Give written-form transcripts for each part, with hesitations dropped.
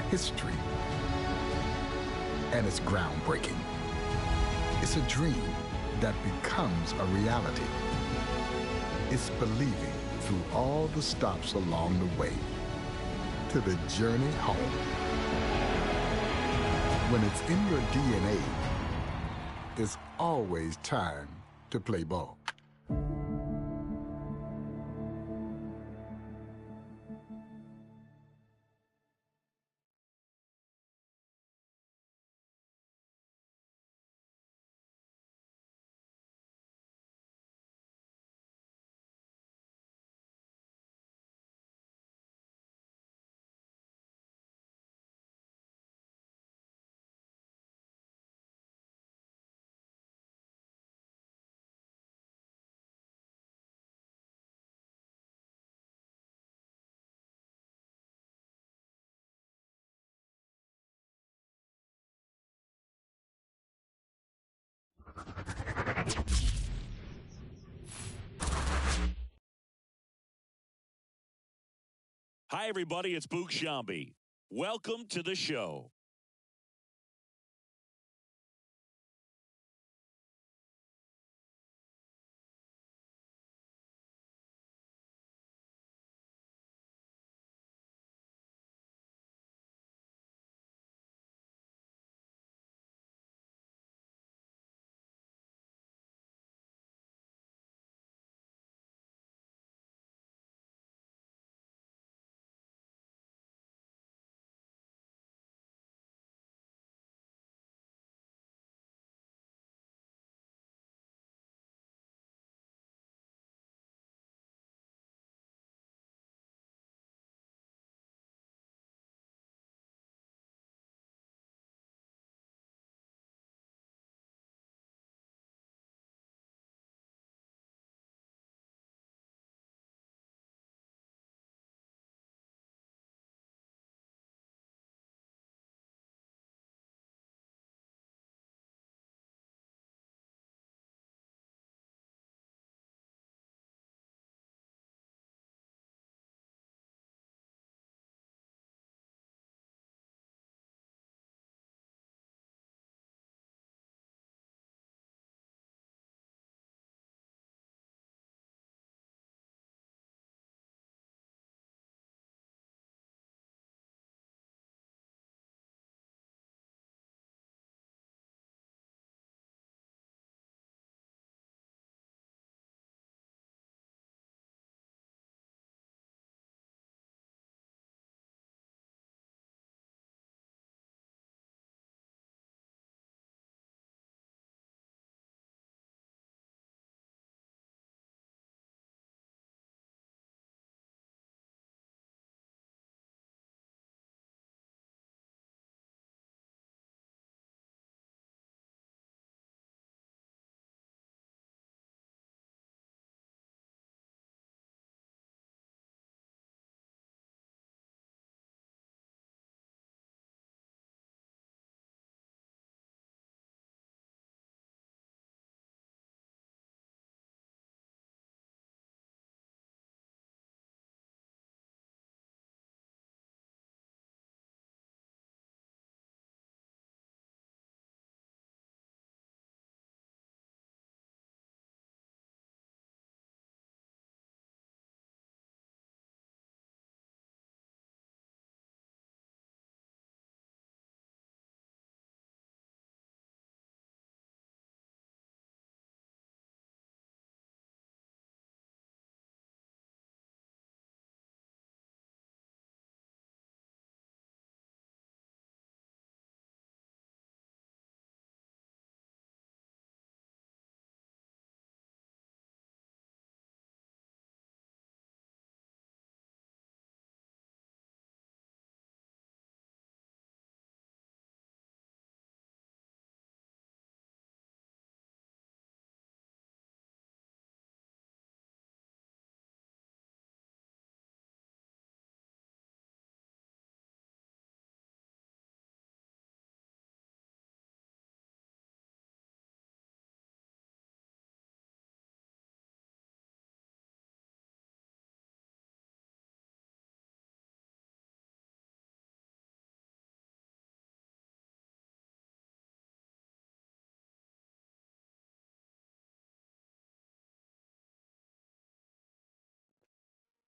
history, and it's groundbreaking. It's a dream that becomes a reality. It's believing through all the stops along the way to the journey home. When it's in your DNA, it's always time to play ball. Hi, everybody. It's Boog Sciambi. Welcome to the show.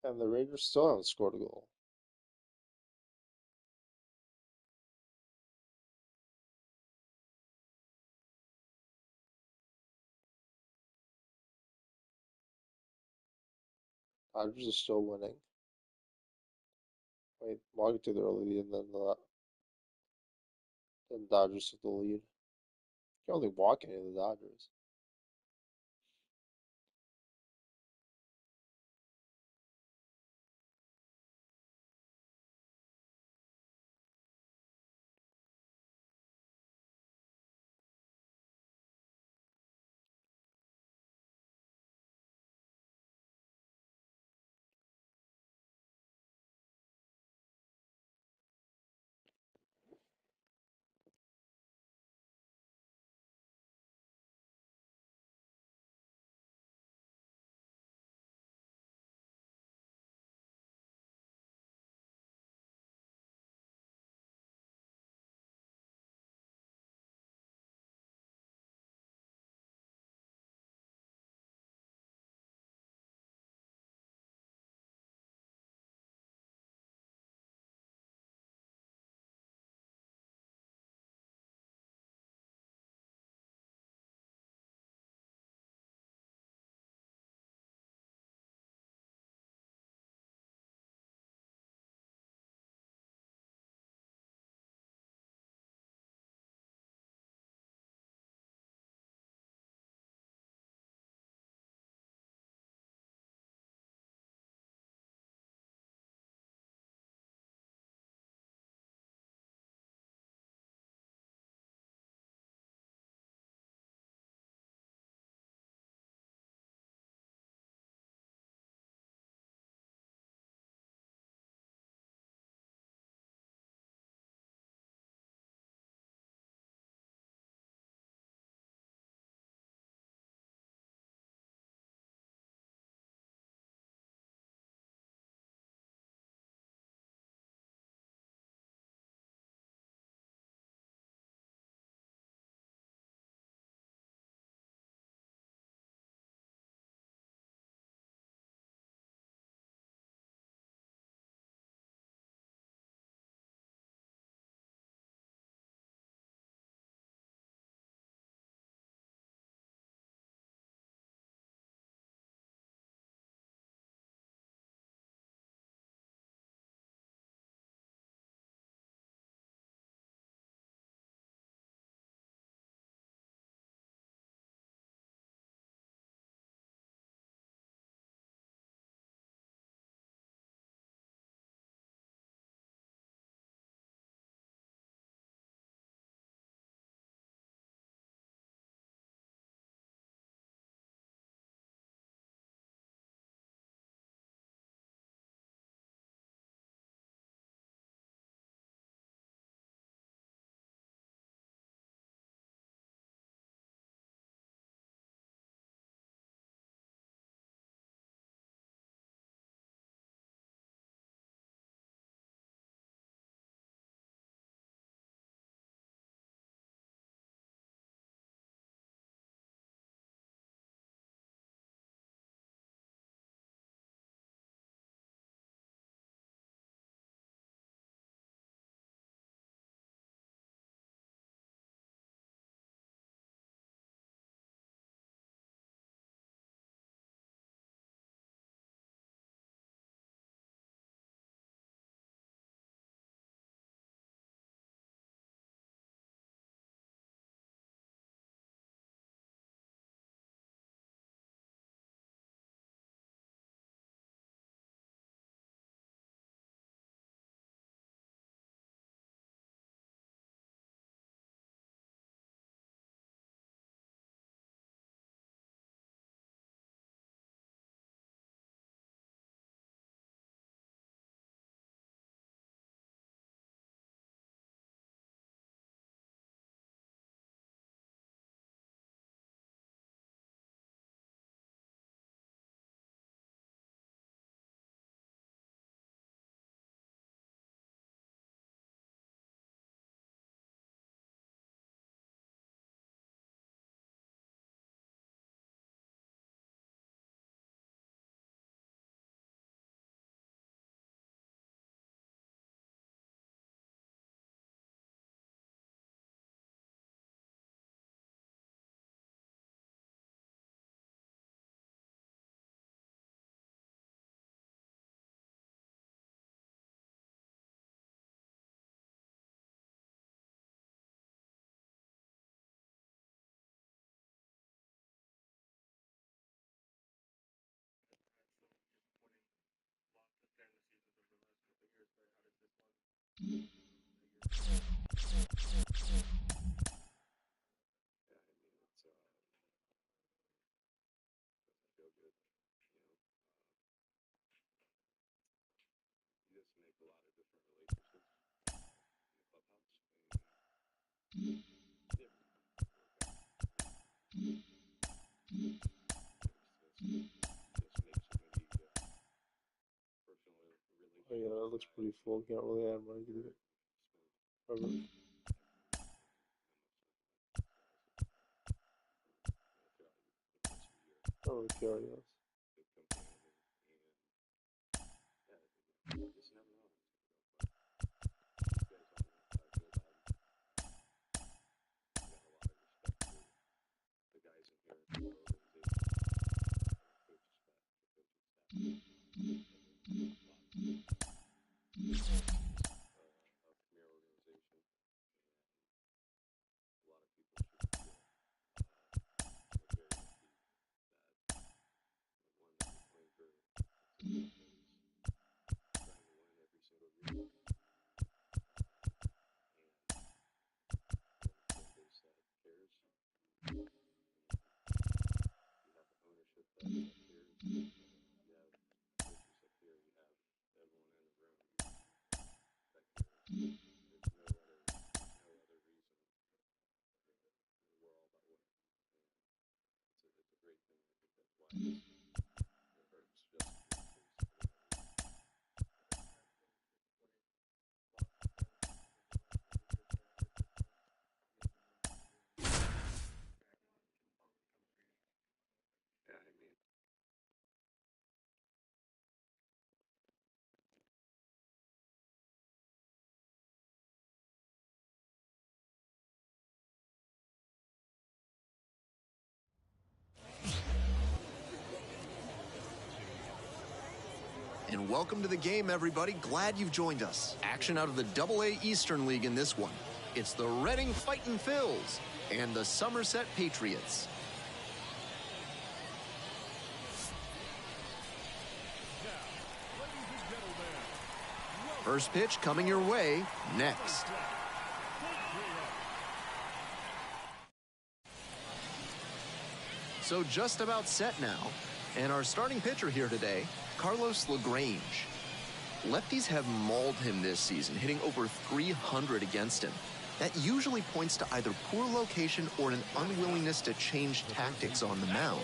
And the Rangers still haven't scored a goal. Dodgers are still winning. Wait, Market took the early lead, and then Dodgers took the lead. You can't really walk any of the Dodgers. Oh yeah, that looks pretty full. Can't really add more to it. I don't really care, I guess. And welcome to the game, everybody. Glad you've joined us. Action out of the AA Eastern League in this one. It's the Reading Fightin' Phils and the Somerset Patriots. First pitch coming your way next. So just about set now. And our starting pitcher here today, Carlos LaGrange. Lefties have mauled him this season, hitting over 300 against him. That usually points to either poor location or an unwillingness to change tactics on the mound.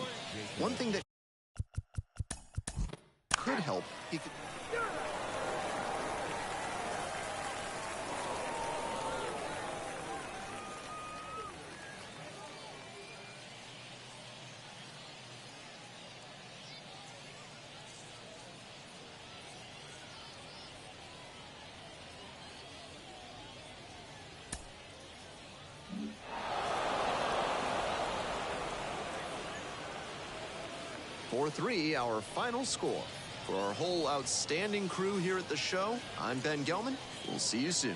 One thing that could help, he could... .43, our final score. For our whole outstanding crew here at the show, I'm Ben Gelman. We'll see you soon.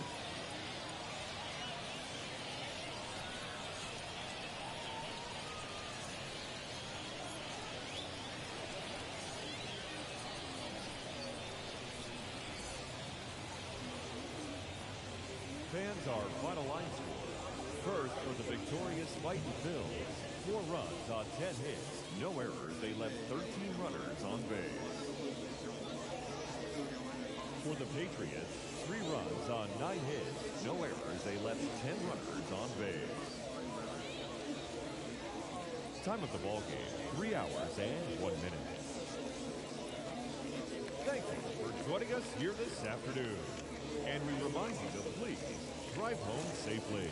Fans, our final line score. First for the victorious Fightin' Phils. 4 runs on 10 hits. No errors. They left 13 runners on base. For the Patriots, 3 runs on 9 hits. No errors. They left 10 runners on base. Time of the ball game, 3 hours and 1 minute. Thank you for joining us here this afternoon. And we remind you to please drive home safely.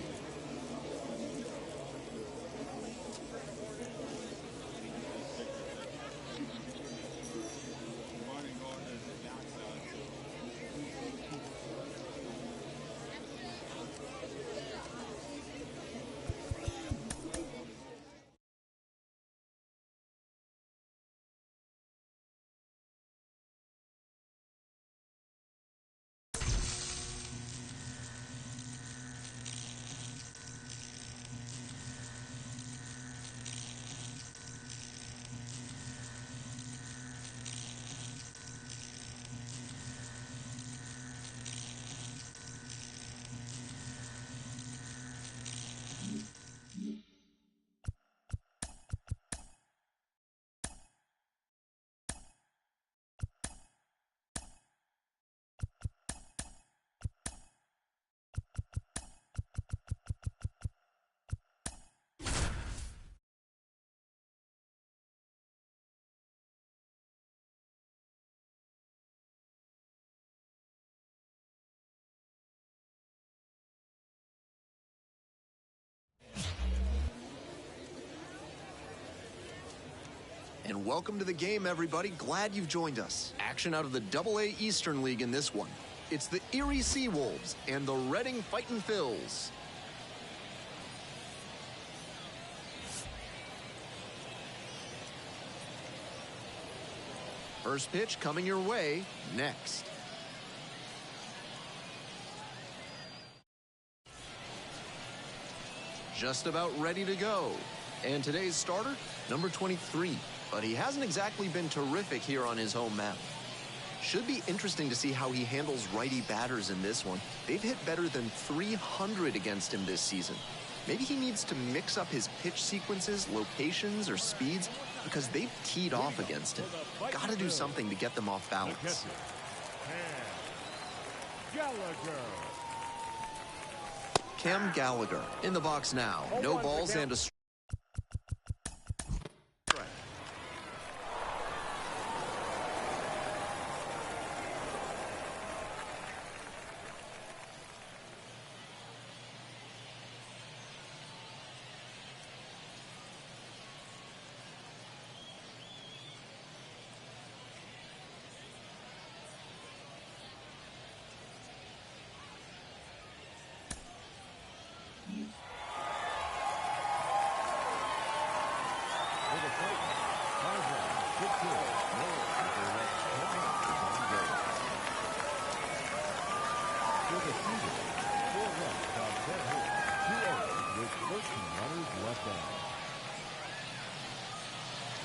And welcome to the game, everybody. Glad you've joined us. Action out of the AA Eastern League in this one. It's the Erie Seawolves and the Reading Fightin' Phils. First pitch coming your way next. Just about ready to go. And today's starter, number 23. But he hasn't exactly been terrific here on his home mound. Should be interesting to see how he handles righty batters in this one. They've hit better than 300 against him this season. Maybe he needs to mix up his pitch sequences, locations, or speeds because they've teed off against him. Got to do something to get them off balance. Cam Gallagher in the box now. No balls and a strike.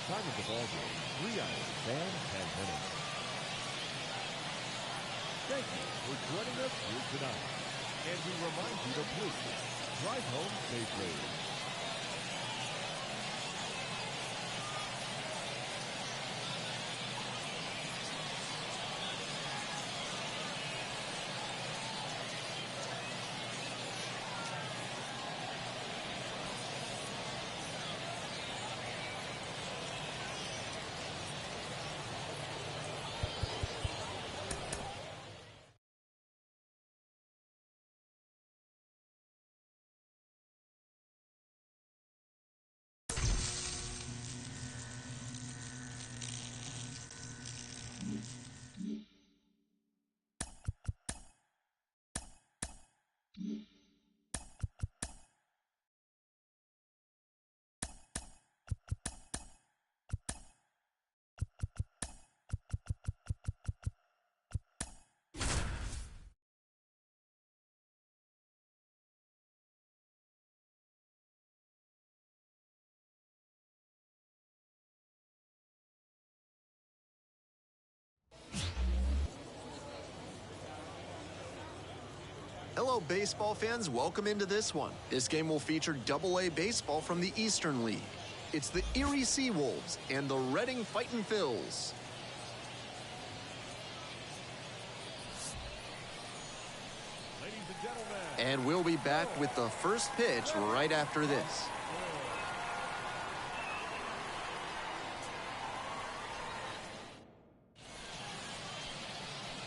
Time of the ball game, 3 hours and 10 minutes. Thank you for joining us here tonight. And we remind you to please drive home safely. Hello, baseball fans. Welcome into this one. This game will feature AA baseball from the Eastern League. It's the Erie Seawolves and the Reading Fightin' Phils. Ladies and gentlemen. And we'll be back with the first pitch right after this.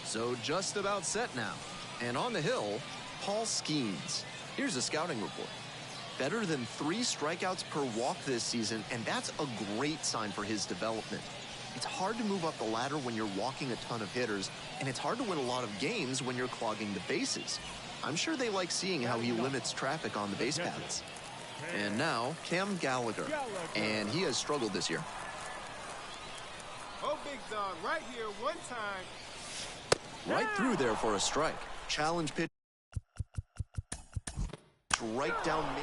So just about set now. And on the hill, Paul Skeens. Here's a scouting report. Better than 3 strikeouts per walk this season, and that's a great sign for his development. It's hard to move up the ladder when you're walking a ton of hitters, and it's hard to win a lot of games when you're clogging the bases. I'm sure they like seeing how he limits traffic on the base paths. And now, Cam Gallagher. And he has struggled this year. Oh, big dog, right here, one time. Right through there for a strike. Challenge pitch right down me.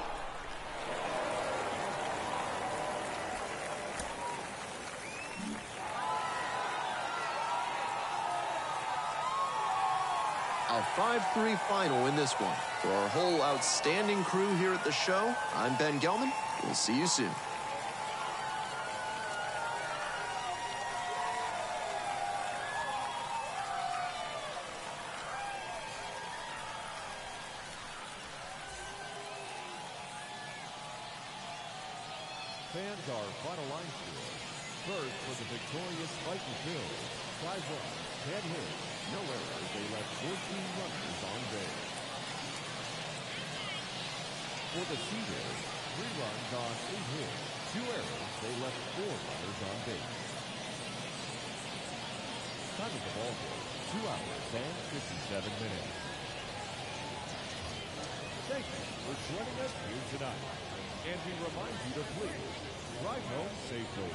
A 5-3 final in this one. For our whole outstanding crew here at the show, I'm Ben Gelman. We'll see you soon. Fans, our final line score. First for the victorious Fightin' Phils. 5 runs, 10 hits, no errors. They left 14 runners on base. For the Seawolves, 3 runs on 8 hits, 2 errors, they left 4 runners on base. Time of the ball game, 2 hours and 57 minutes. Thank you for joining us here tonight. And we remind you to please drive home safely.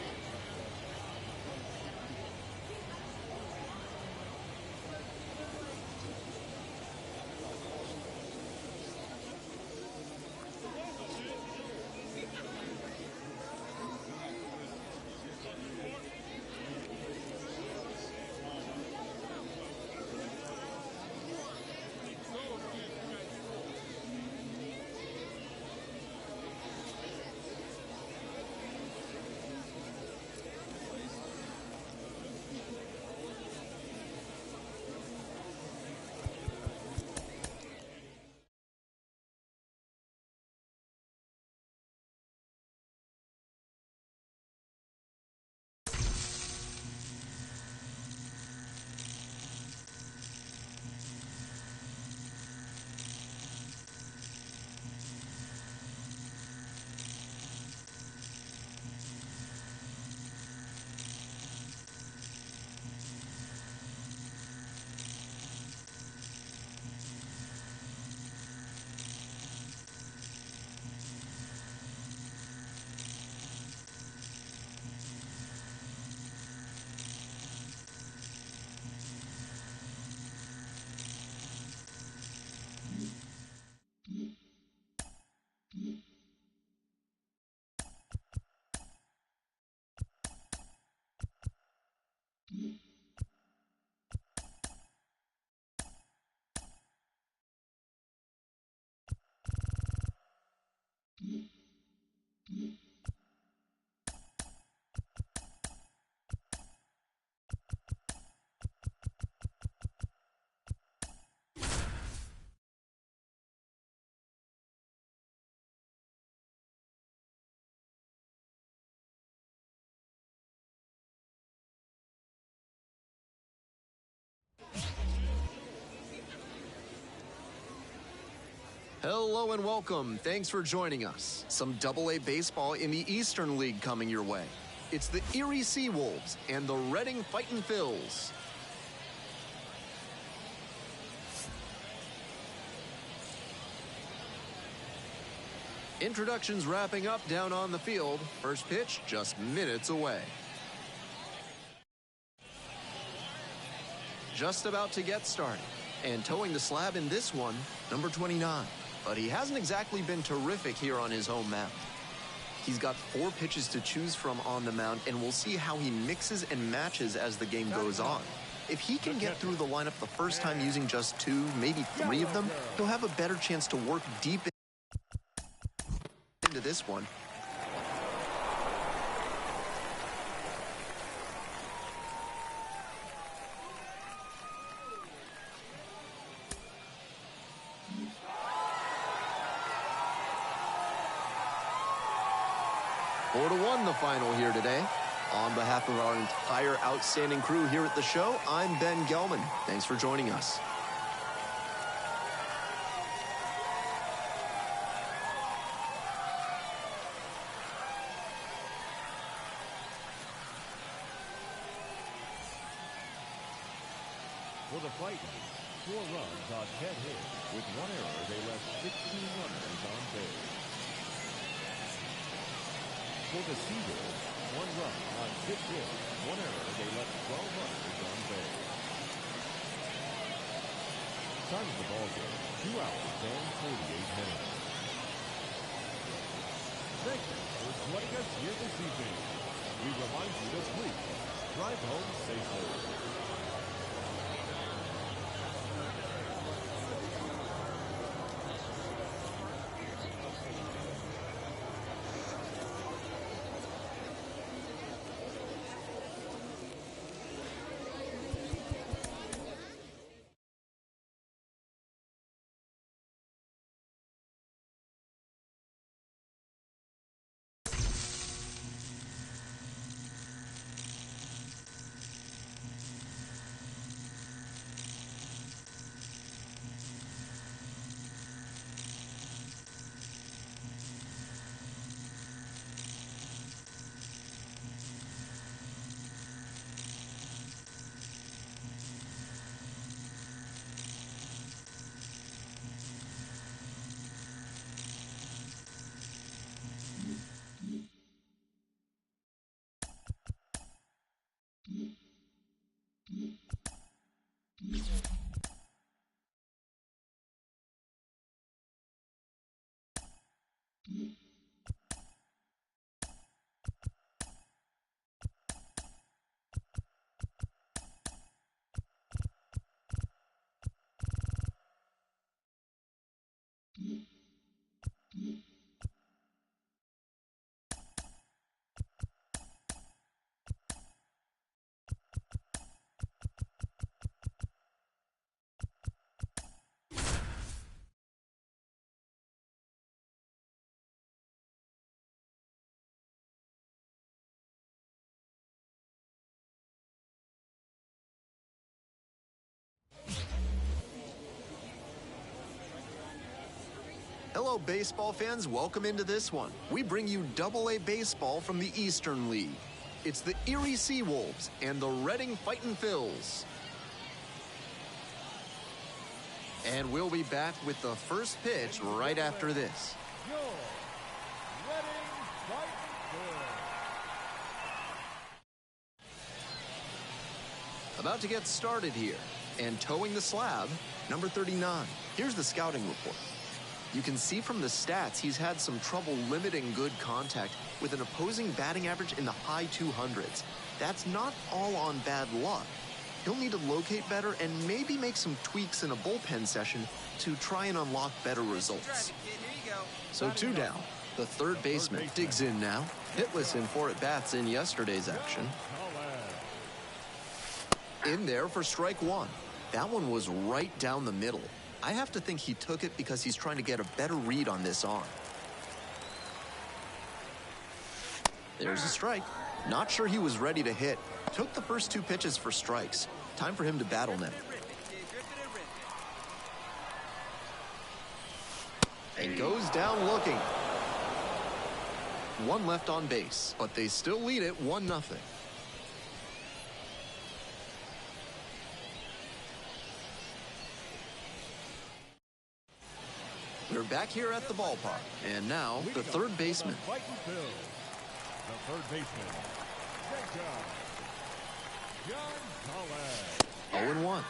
Hello and welcome. Thanks for joining us. Some Double-A baseball in the Eastern League coming your way. It's the Erie Seawolves and the Reading Fightin' Phils. Introductions wrapping up down on the field. First pitch just minutes away. Just about to get started. And towing the slab in this one, number 29. But he hasn't exactly been terrific here on his home mound. He's got 4 pitches to choose from on the mound, and we'll see how he mixes and matches as the game goes on. If he can get through the lineup the first time using just 2, maybe 3 of them, he'll have a better chance to work deep into this one. Four to 1 the final here today. On behalf of our entire outstanding crew here at the show, I'm Ben Gelman. Thanks for joining us. For the Titans, 4 runs on 10 hits. With 1 error, they left 16 runners on base. For the Seawolves, 1 run on 6 hits. 1 error, they left 12 runners on base. Time of the ball game, 2 hours and 48 minutes. Thank you for joining us here this evening. We remind you to please drive home safely. Hello, baseball fans. Welcome into this one. We bring you Double-A baseball from the Eastern League. It's the Erie Seawolves and the Reading Fightin' Phils. And we'll be back with the first pitch right after this. Your Reading Fightin' Phils. About to get started here. And towing the slab, number 39. Here's the scouting report. You can see from the stats he's had some trouble limiting good contact with an opposing batting average in the high 200s. That's not all on bad luck. He'll need to locate better and maybe make some tweaks in a bullpen session to try and unlock better results. So 2 down. The third baseman digs in now. Hitless in 4 at-bats in yesterday's action. In there for strike 1. That one was right down the middle. I have to think he took it because he's trying to get a better read on this arm. There's a strike. Not sure he was ready to hit. Took the first 2 pitches for strikes. Time for him to battle now. And goes down looking. 1 left on base, but they still lead it 1-0. We're back here at the ballpark, and now the third baseman. The third baseman, John 0-1.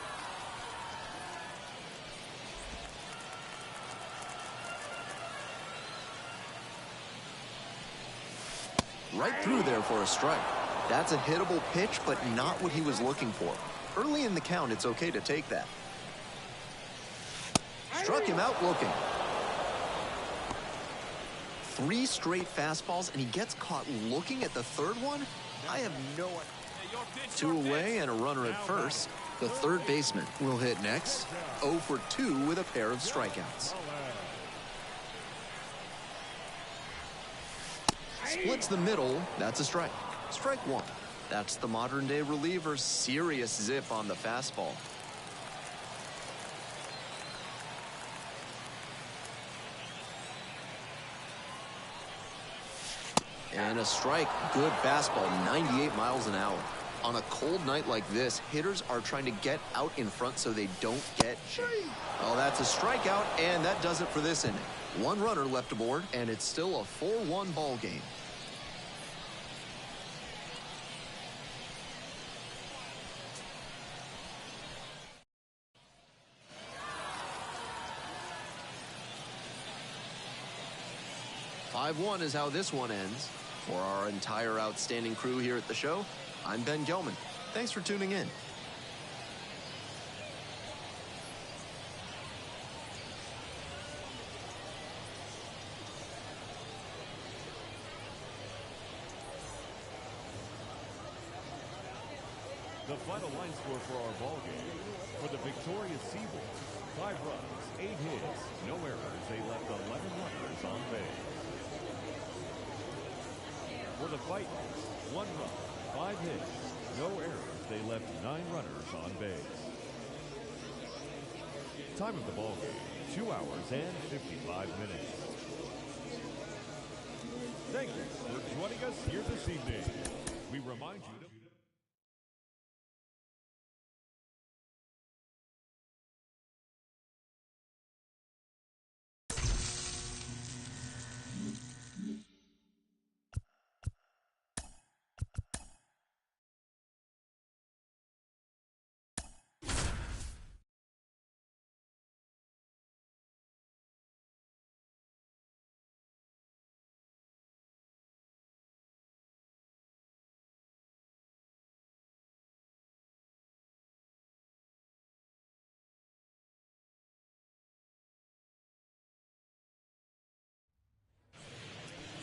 Right through there for a strike. That's a hittable pitch, but not what he was looking for. Early in the count, it's okay to take that. Struck him out looking. 3 straight fastballs, and he gets caught looking at the third one? I have no idea. 2 away and a runner at first. The third baseman will hit next. 0 for 2 with a pair of strikeouts. Splits the middle. That's a strike. Strike 1. That's the modern-day reliever's serious zip on the fastball. And a strike. Good fastball, 98 miles an hour. On a cold night like this, hitters are trying to get out in front so they don't get jammed. Oh, that's a strikeout, and that does it for this inning. 1 runner left aboard, and it's still a 4-1 ball game. "5-1 is how this one ends. For our entire outstanding crew here at the show, I'm Ben Gelman. Thanks for tuning in. The final line score for our ball game. For the victorious Seawolves, 5 runs, 8 hits, no errors. They left 11 runners on base. For the Fighters, 1 run, 5 hits, no errors. They left 9 runners on base. Time of the ball game, 2 hours and 55 minutes. Thank you for joining us here this evening. We remind you to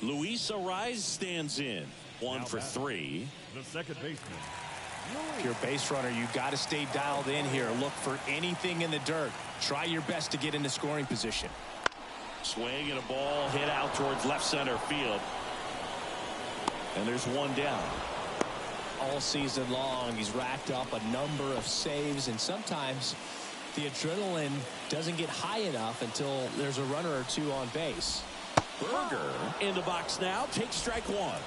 Luis Ariz stands in. One for three. The second baseman. If you're a base runner, you got to stay dialed in here. Look for anything in the dirt. Try your best to get into scoring position. Swing and a ball hit out towards left center field. And there's one down. All season long, he's racked up a number of saves, and sometimes the adrenaline doesn't get high enough until there's a runner or two on base. Berger in the box now. Takes strike one.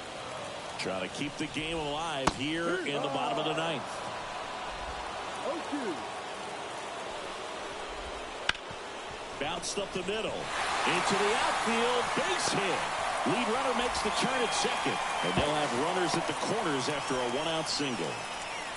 Trying to keep the game alive here in the bottom of the ninth. Bounced up the middle. Into the outfield. Base hit. Lead runner makes the turn at second. And they'll have runners at the corners after a one-out single.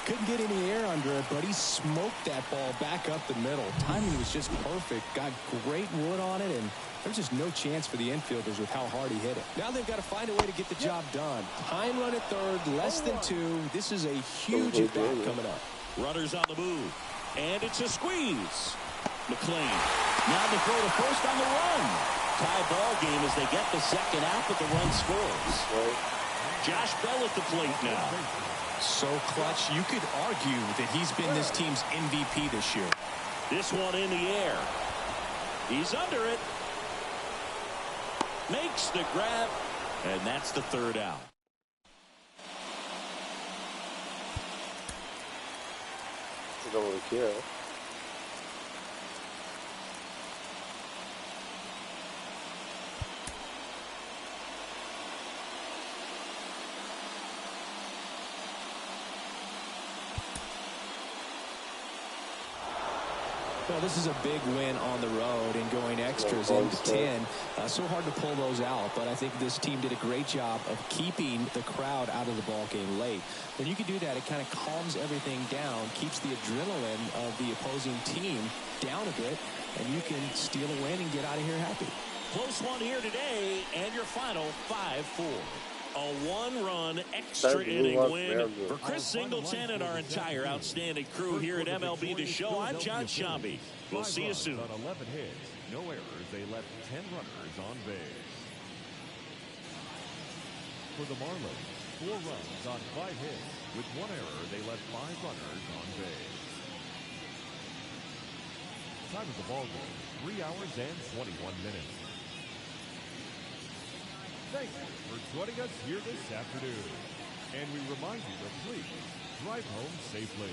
Couldn't get any air under it, but he smoked that ball back up the middle. Timing was just perfect. Got great wood on it, and there's just no chance for the infielders with how hard he hit it. Now they've got to find a way to get the job done. Time run at third, less than two. This is a huge at-bat coming up. Runners on the move. And it's a squeeze. McLean. Now to throw to first on the run. Tie ball game as they get the second out, but the run scores. Josh Bell at the plate now. So clutch, you could argue that he's been this team's MVP this year. This one in the air. He's under it. Makes the grab. And that's the third out. I don't really care. Well, this is a big win on the road and going extras into 10. So hard to pull those out, but I think this team did a great job of keeping the crowd out of the ball game late. When you can do that, it kind of calms everything down, keeps the adrenaline of the opposing team down a bit, and you can steal a win and get out of here happy. Close one here today, and your final 5-4. A one-run extra inning win for Chris Singleton and our entire outstanding crew here at MLB The Show. I'm John Shambi. We'll see you soon. On 11 hits, no errors, they left 10 runners on base. For the Marlins, 4 runs on 5 hits. With 1 error, they left 5 runners on base. Time of the ball game, 3 hours and 21 minutes. Thank you for joining us here this afternoon. And we remind you to please drive home safely.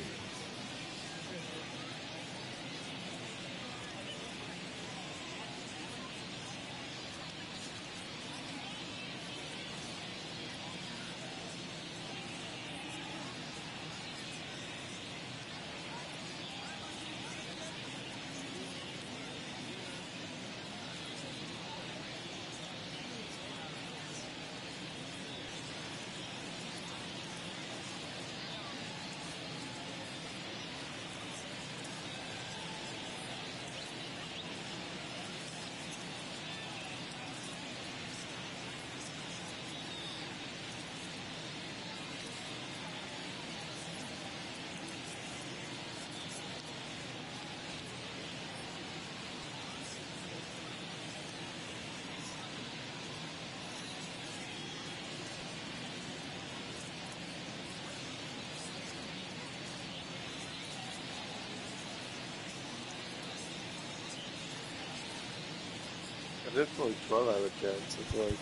I didn't really run out of chance. It's like,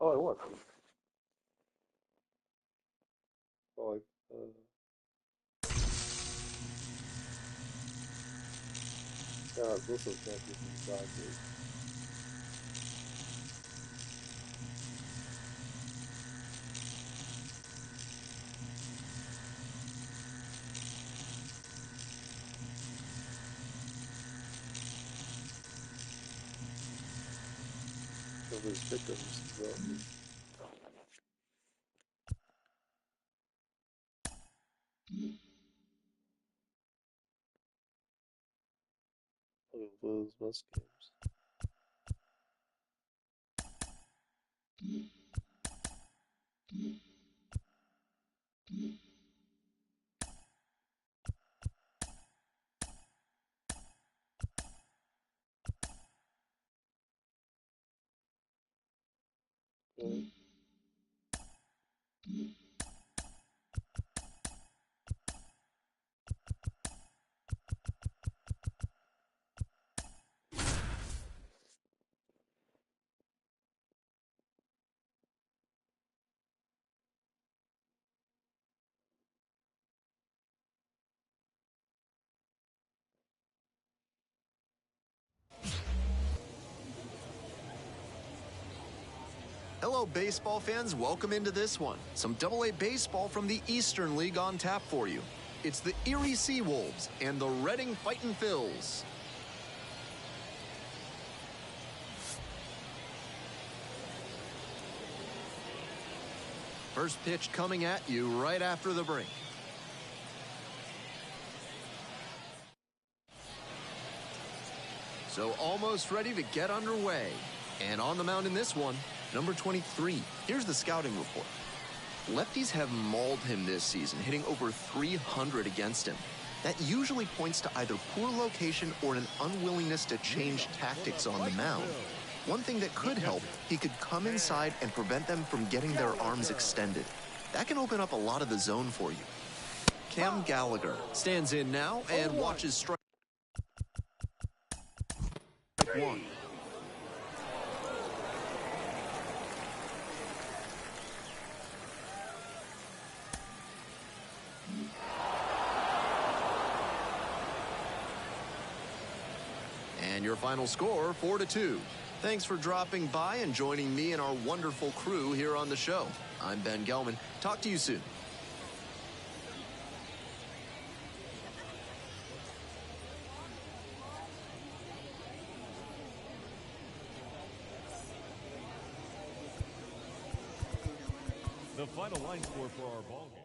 oh, I won. Oh, God, this is not good. Dodgers. Those stickers, though. Look at those bus games. Hello, baseball fans. Welcome into this one. Some Double-A baseball from the Eastern League on tap for you. It's the Erie Seawolves and the Reading Fightin' Phils. First pitch coming at you right after the break. So almost ready to get underway. And on the mound in this one, number 23. Here's the scouting report. Lefties have mauled him this season, hitting over 300 against him. That usually points to either poor location or an unwillingness to change tactics on the mound. One thing that could help, he could come inside and prevent them from getting their arms extended. That can open up a lot of the zone for you. Cam Gallagher stands in now and watches strike one. And your final score, 4-2. Thanks for dropping by and joining me and our wonderful crew here on the show. I'm Ben Gelman. Talk to you soon. The final line score for our ball game.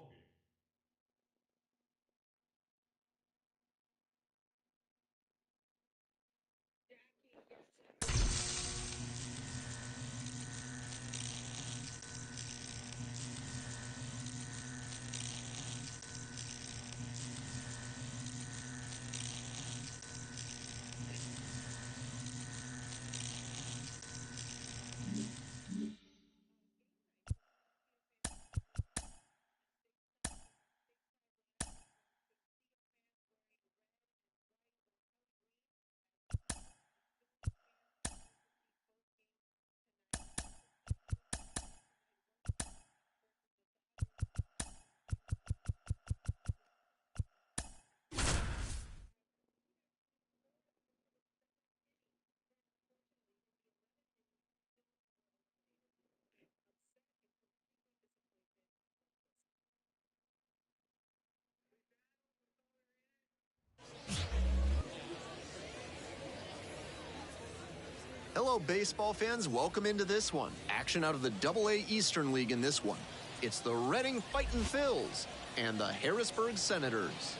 Hello, baseball fans. Welcome into this one. Action out of the Double-A Eastern League in this one. It's the Reading Fightin' Phils and the Harrisburg Senators.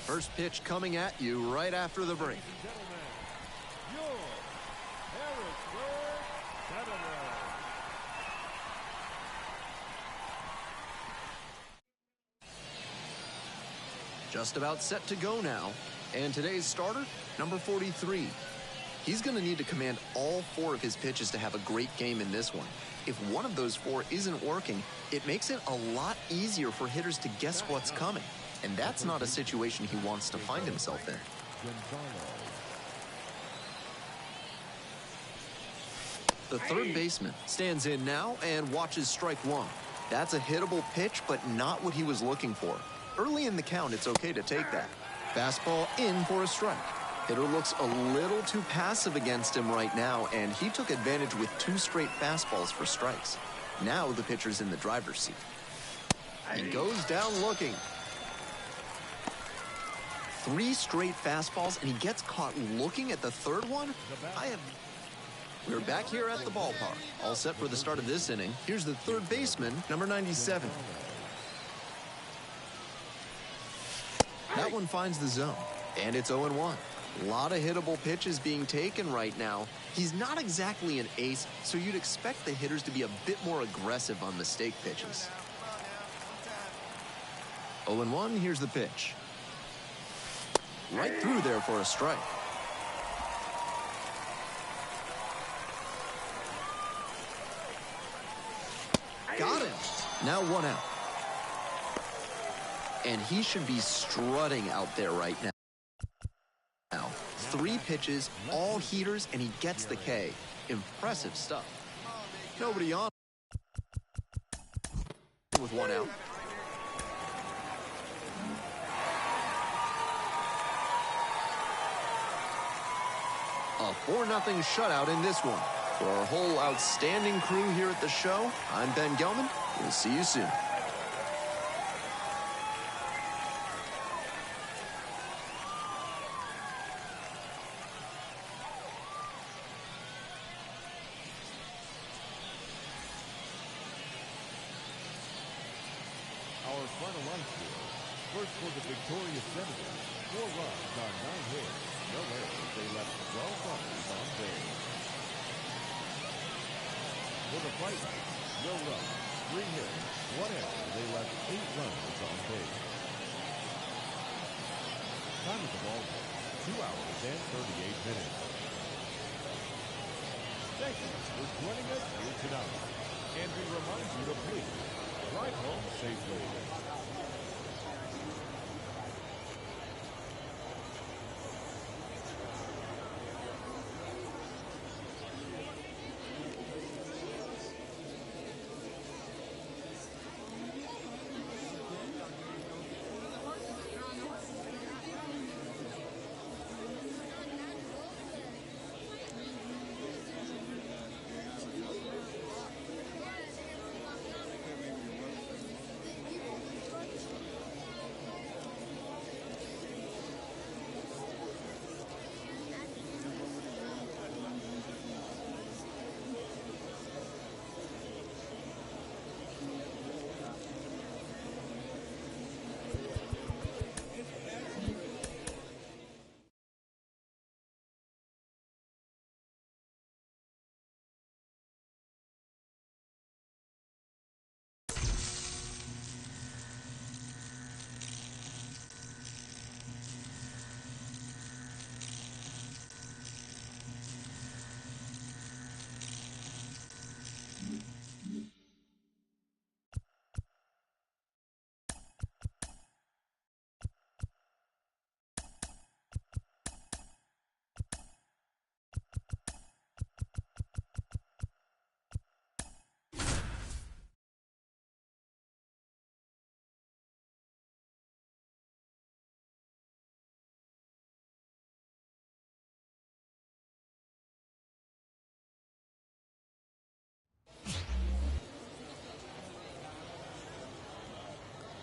First pitch coming at you right after the break. Just about set to go now. And today's starter, number 43. He's going to need to command all 4 of his pitches to have a great game in this one. If one of those 4 isn't working, it makes it a lot easier for hitters to guess what's coming. And that's not a situation he wants to find himself in. The third baseman stands in now and watches strike one. That's a hittable pitch, but not what he was looking for. Early in the count, it's okay to take that. Fastball in for a strike. Hitter looks a little too passive against him right now, and he took advantage with 2 straight fastballs for strikes. Now the pitcher's in the driver's seat. He goes down looking. 3 straight fastballs, and he gets caught looking at the third one? We're back here at the ballpark. All set for the start of this inning. Here's the third baseman, number 97. That one finds the zone, and it's 0-1. A lot of hittable pitches being taken right now. He's not exactly an ace, so you'd expect the hitters to be a bit more aggressive on mistake pitches. 0-1, here's the pitch. Right through there for a strike. Got him. Now 1 out. And he should be strutting out there right now. 3 pitches, all heaters, and he gets the K. Impressive stuff. Nobody on with 1 out. A 4-0 shutout in this one. For our whole outstanding crew here at the show, I'm Ben Gelman. We'll see you soon. Our final line score. First for the victorious Senators. 4 runs on 9 hits. No errors. They left 12 runners on base. For the Phillies, no runs, 3 hits, 1 error. They left 8 runners on base. Time of the ball game, 2 hours and 38 minutes. Thank you for joining us here tonight. And we remind you to please drive home safely.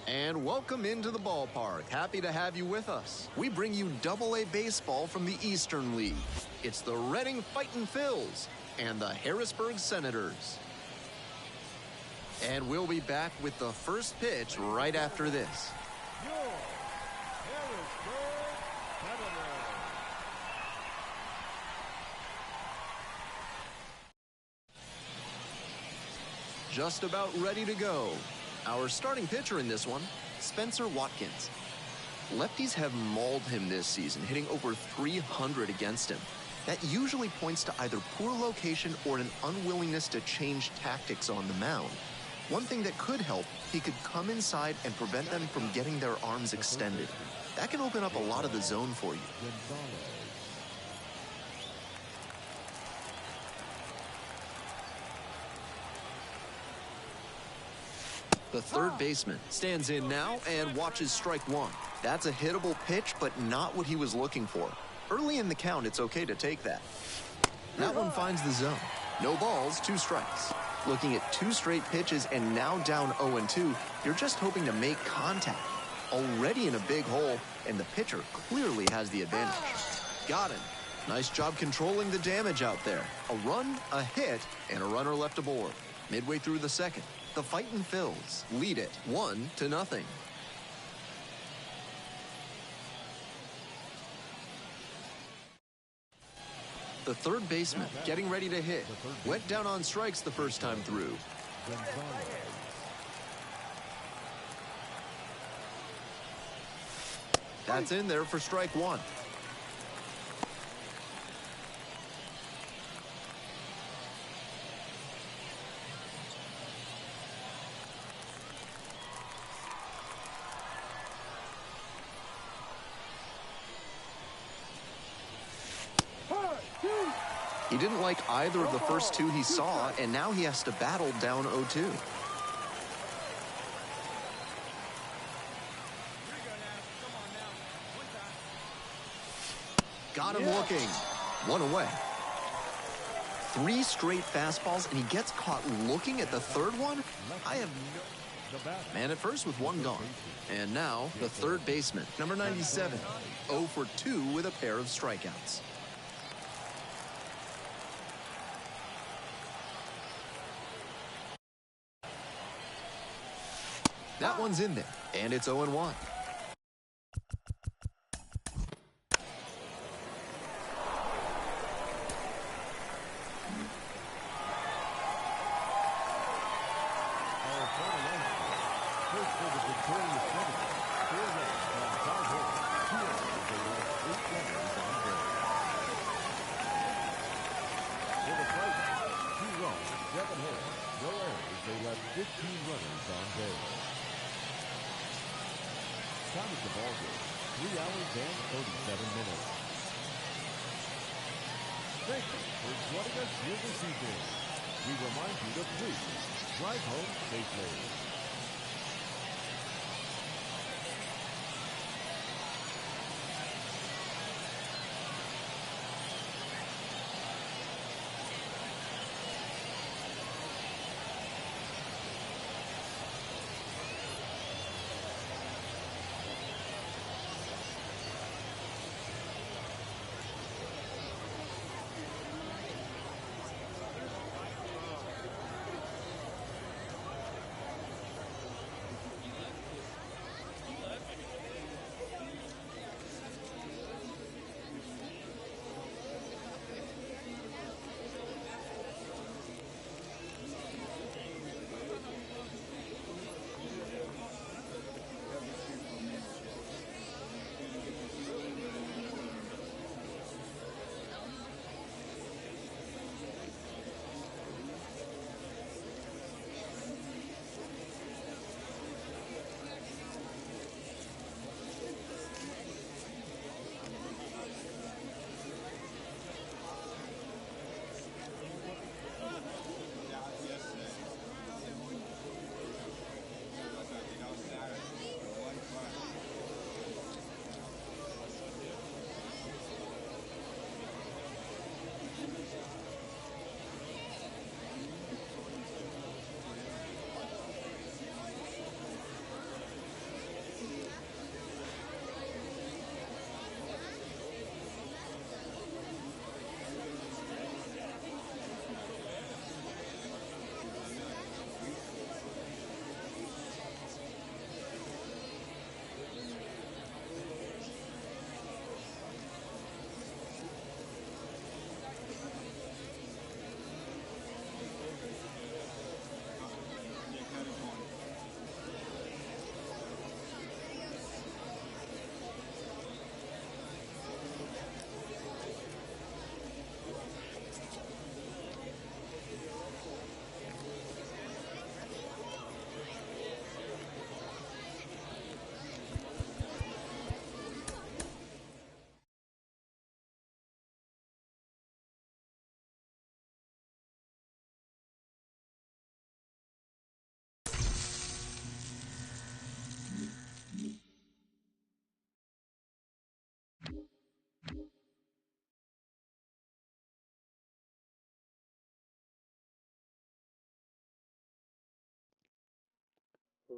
And welcome into the ballpark. Happy to have you with us. We bring you Double-A baseball from the Eastern League. It's the Reading Fightin' Phils and the Harrisburg Senators. And we'll be back with the first pitch right after this. Your Harrisburg Senators. Just about ready to go. Our starting pitcher in this one, Spencer Watkins. Lefties have mauled him this season, hitting over 300 against him. That usually points to either poor location or an unwillingness to change tactics on the mound. One thing that could help, he could come inside and prevent them from getting their arms extended. That can open up a lot of the zone for you. The third baseman stands in now and watches strike 1. That's a hittable pitch, but not what he was looking for. Early in the count, it's okay to take that. That one finds the zone. No balls, 2 strikes. Looking at 2 straight pitches and now down 0-2, you're just hoping to make contact. Already in a big hole, and the pitcher clearly has the advantage. Got him. Nice job controlling the damage out there. A run, a hit, and a runner left aboard. Midway through the second, the Fightin' Phils lead it 1-0. The third baseman getting ready to hit. Went down on strikes the first time through. That's in there for strike 1. He didn't like either of the first two he saw, and now he has to battle down 0-2. Got him looking. One away. 3 straight fastballs, and he gets caught looking at the third one? I have no... Man at first with 1 gone. And now, the third baseman, number 97, 0 for 2 with a pair of strikeouts. That one's in there, and it's 0-1. Thank you for joining us here this evening. We remind you to please drive home safely.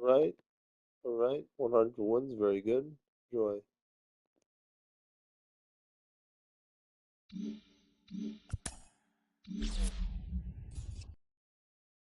Right, all right. 100 wins, very good. Enjoy.